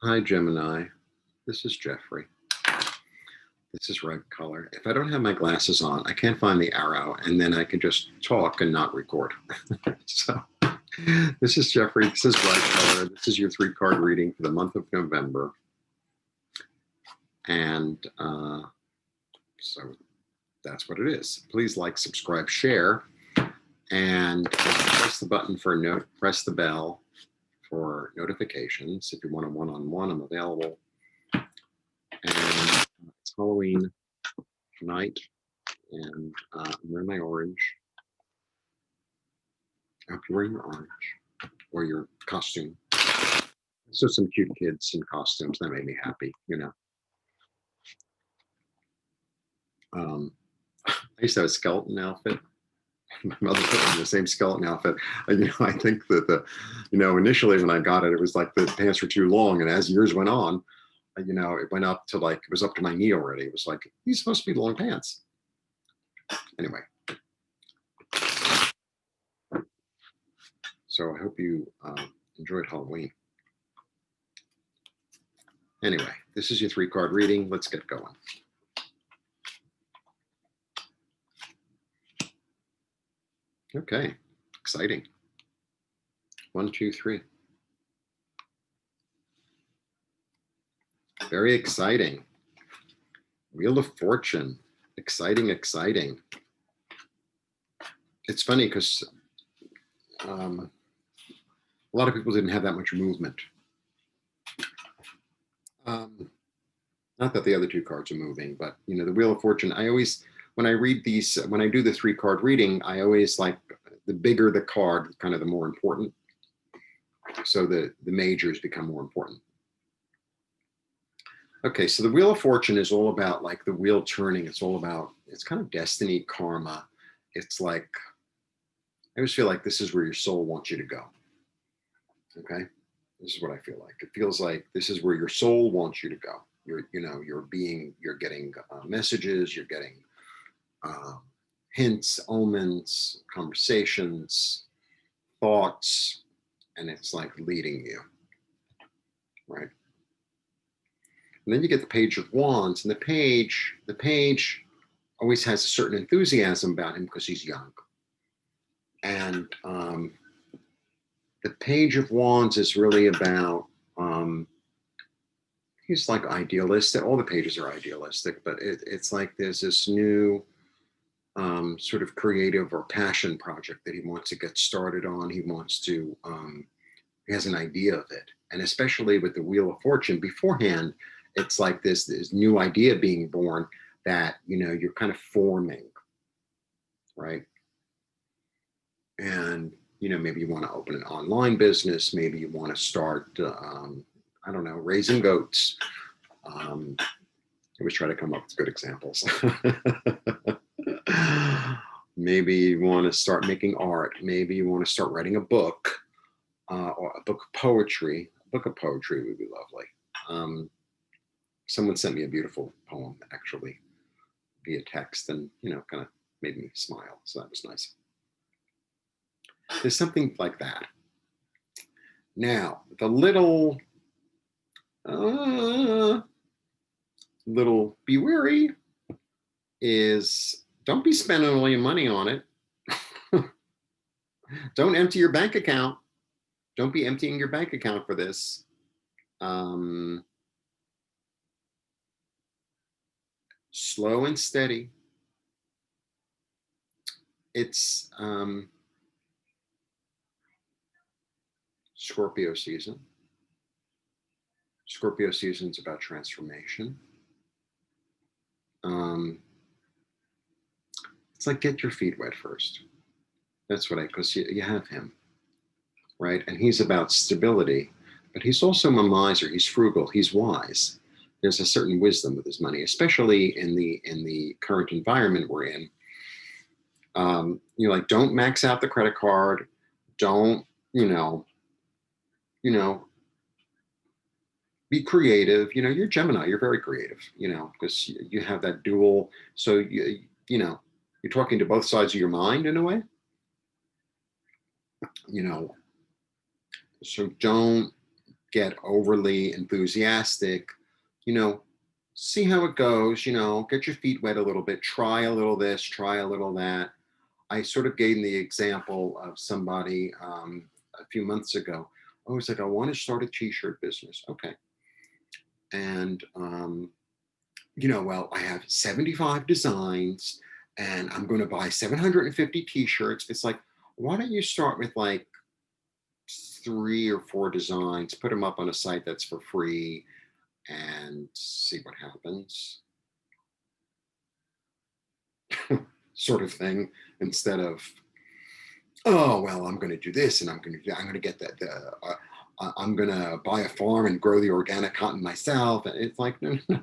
Hi, Gemini. This is Jeffrey. This is red color. If I don't have my glasses on, I can't find the arrow, and then I can just talk and not record. So, this is Jeffrey. This is red color. This is your 3-card reading for the month of November. And so that's what it is. Please like, subscribe, share, and press the button for press the bell for notifications. If you want a one-on-one, I'm available. And it's Halloween night, and I'm wearing my orange. I hope you're wearing your orange or your costume. So some cute kids in costumes that made me happy, you know. I used to have a skeleton outfit. My mother put me in the same skeleton outfit. And, I think that initially when I got it, it was like the pants were too long, and as years went on, it went up to it was up to my knee already. It was like, these supposed to be long pants. Anyway. So I hope you enjoyed Halloween. Anyway, this is your 3-card reading. Let's get going. Okay, exciting. 1, 2, 3. Very exciting. Wheel of Fortune. Exciting, exciting. It's funny because a lot of people didn't have that much movement. Not that the other 2 cards are moving, but the Wheel of Fortune, I always, when I read these, when I do the 3-card reading, I always like the bigger the card, kind of the more important. So the majors become more important. Okay, so the Wheel of Fortune is all about like the wheel turning. It's all about, it's kind of destiny, karma. It's like, I always feel like this is where your soul wants you to go. Okay, this is what I feel like. It feels like this is where your soul wants you to go. You're getting messages, you're getting hints, omens, conversations, thoughts, and it's like leading you, right? And then you get the Page of Wands, and the page always has a certain enthusiasm about him because he's young. And the Page of Wands is really about, he's like idealistic. All the pages are idealistic, but it's like there's this new sort of creative or passion project that he wants to get started on. He wants to, he has an idea of it. And especially with the Wheel of Fortune beforehand, it's like this new idea being born that, you're kind of forming, right? And, maybe you want to open an online business. Maybe you want to start, I don't know, raising goats. I always try to come up with good examples. Maybe you want to start making art. Maybe you want to start writing a book, or a book of poetry. A book of poetry would be lovely. Someone sent me a beautiful poem, actually, via text, and, kind of made me smile. So that was nice. There's something like that. Now, the little be wary is, don't be spending all your money on it. Don't empty your bank account. Don't be emptying your bank account for this. Slow and steady. It's Scorpio season. Scorpio season is about transformation. It's like, get your feet wet first. That's what because you have him, right? And he's about stability, but he's also a miser. He's frugal. He's wise. There's a certain wisdom with his money, especially in the current environment we're in. Like, don't max out the credit card. Don't, be creative. You're Gemini. You're very creative, because you have that dual. So, you're talking to both sides of your mind in a way. So don't get overly enthusiastic. See how it goes, get your feet wet a little bit, try a little this, try a little that. I sort of gave the example of somebody a few months ago. I was like, I want to start a t-shirt business. Okay. And, well, I have 75 designs and I'm going to buy 750 t-shirts. It's like, why don't you start with like 3 or 4 designs, put them up on a site that's for free and see what happens, sort of thing, instead of, oh, well, I'm going to do this and I'm going to get that. I'm going to buy a farm and grow the organic cotton myself. And it's like, no, no,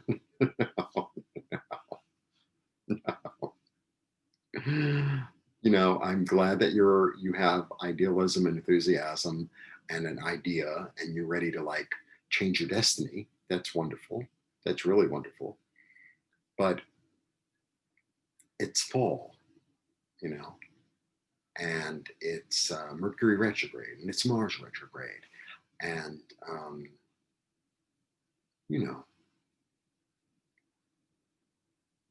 no. I'm glad that you have idealism and enthusiasm and an idea and you're ready to like change your destiny. That's wonderful. That's really wonderful. But it's fall, and it's Mercury retrograde and it's Mars retrograde. And,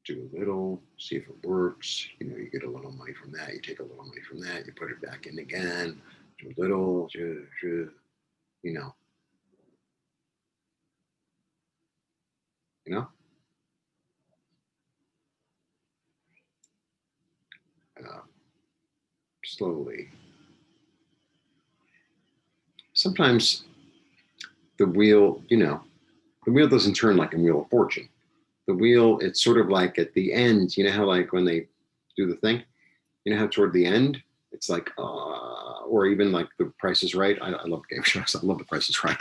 do a little, see if it works. You get a little money from that. You take a little money from that. You put it back in again. Do a little, you know, you know. Uh, Slowly. Sometimes the wheel, the wheel doesn't turn like a wheel of fortune. The wheel, it's sort of like at the end, how like when they do the thing, how toward the end, it's like, or even like The Price is Right. I love game shows. I love The Price is Right.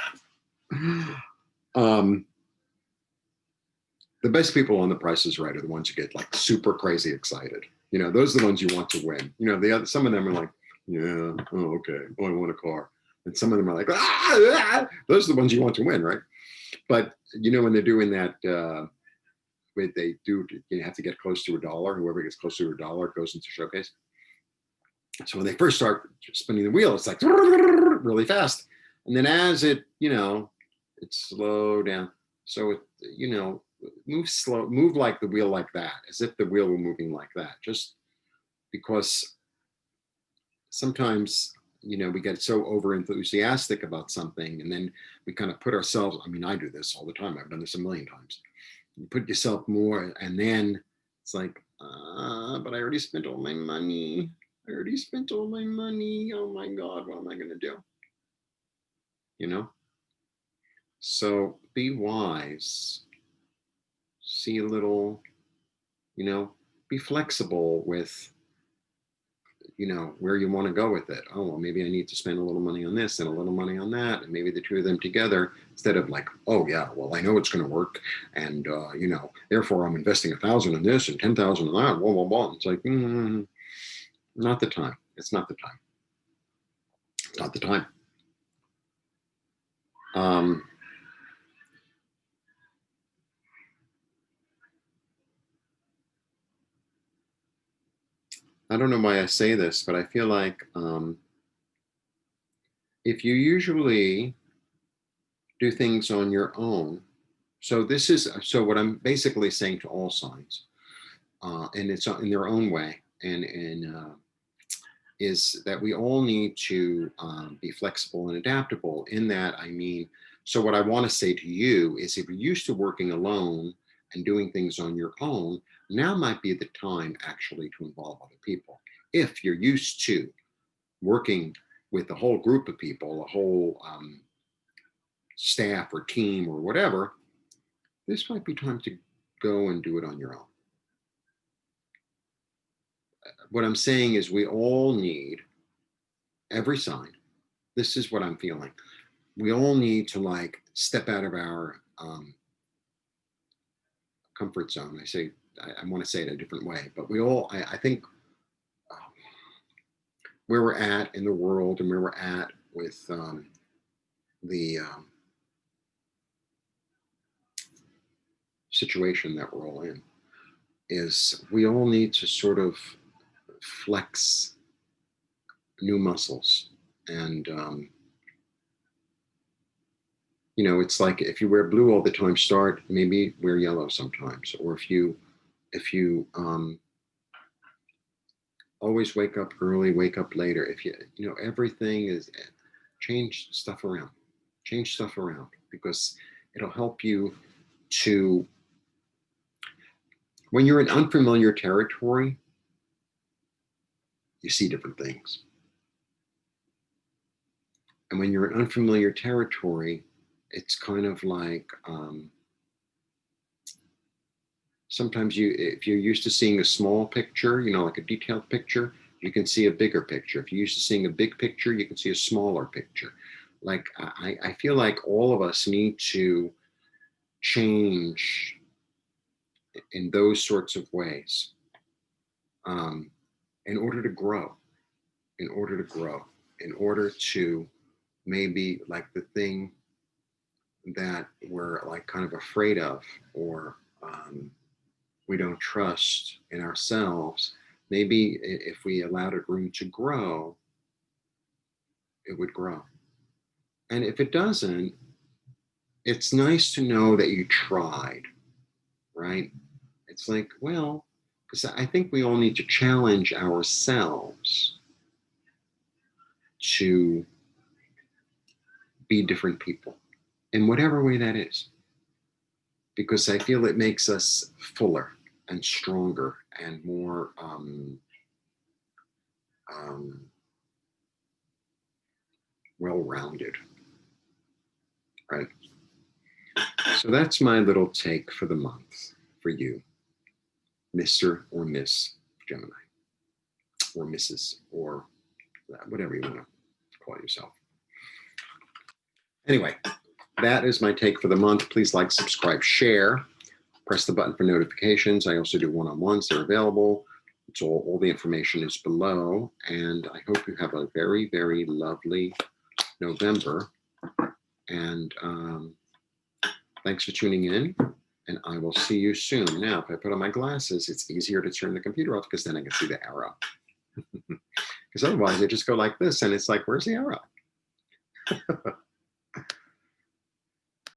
The best people on The Price is Right are the ones who get like super crazy excited. Those are the ones you want to win. The other, some of them are like, yeah, oh, okay, oh, I want a car. And some of them are like, those are the ones you want to win, right? But when they're doing that, they do, you have to get close to $1. Whoever gets close to $1 goes into showcase. So when they first start spinning the wheel, it's like really fast. And then as it, it slow down. So it, move slow, move like the wheel like that, as if the wheel were moving like that. Just because sometimes, we get so over enthusiastic about something and then we kind of put ourselves, I do this all the time. I've done this a million times. You put yourself more and then it's like, but I already spent all my money. Oh my God, what am I going to do? So be wise, see a little, be flexible with, where you want to go with it. Oh, well, maybe I need to spend a little money on this and a little money on that. And maybe the two of them together, instead of like, oh yeah, well, I know it's going to work. And, therefore I'm investing 1,000 in this and 10,000 in that, blah, blah, blah. It's like, not the time. It's not the time. It's not the time. I don't know why I say this, but I feel like if you usually do things on your own, so what I'm basically saying to all signs, and it's in their own way, and is that we all need to be flexible and adaptable. In that, so what I want to say to you is, if you're used to working alone and doing things on your own, now might be the time actually to involve other people. If you're used to working with a whole group of people, a whole staff or team or whatever, this might be time to go and do it on your own. What I'm saying is we all need, every sign, this is what I'm feeling. We all need to like step out of our comfort zone. I want to say it a different way, but I think where we're at in the world and where we're at with the situation that we're all in, is we all need to sort of flex new muscles and You know, it's like if you wear blue all the time, start maybe wear yellow sometimes. Or if you always wake up early, wake up later. If you know, everything is, change stuff around. Change stuff around because it'll help you to, when you're in unfamiliar territory, you see different things. And when you're in unfamiliar territory, it's kind of like, sometimes if you're used to seeing a small picture, you know, like a detailed picture, you can see a bigger picture. If you're used to seeing a big picture, you can see a smaller picture. Like, I feel like all of us need to change in those sorts of ways, in order to grow, in order to grow, in order to maybe like the thing that we're like kind of afraid of, or we don't trust in ourselves, maybe if we allowed it room to grow, it would grow. And if it doesn't, it's nice to know that you tried, right? It's like, well, because I think we all need to challenge ourselves to be different people in whatever way that is, because I feel it makes us fuller and stronger and more well-rounded, right? So that's my little take for the month for you, Mr. or Miss Gemini, or Mrs., or whatever you want to call yourself. Anyway, that is my take for the month. Please like, subscribe, share, press the button for notifications. I also do one-on-ones. They're available. It's all the information is below. And I hope you have a very, very lovely November. And thanks for tuning in. And I will see you soon. Now, if I put on my glasses, it's easier to turn the computer off because then I can see the arrow. Because otherwise, I just go like this, and it's like, where's the arrow?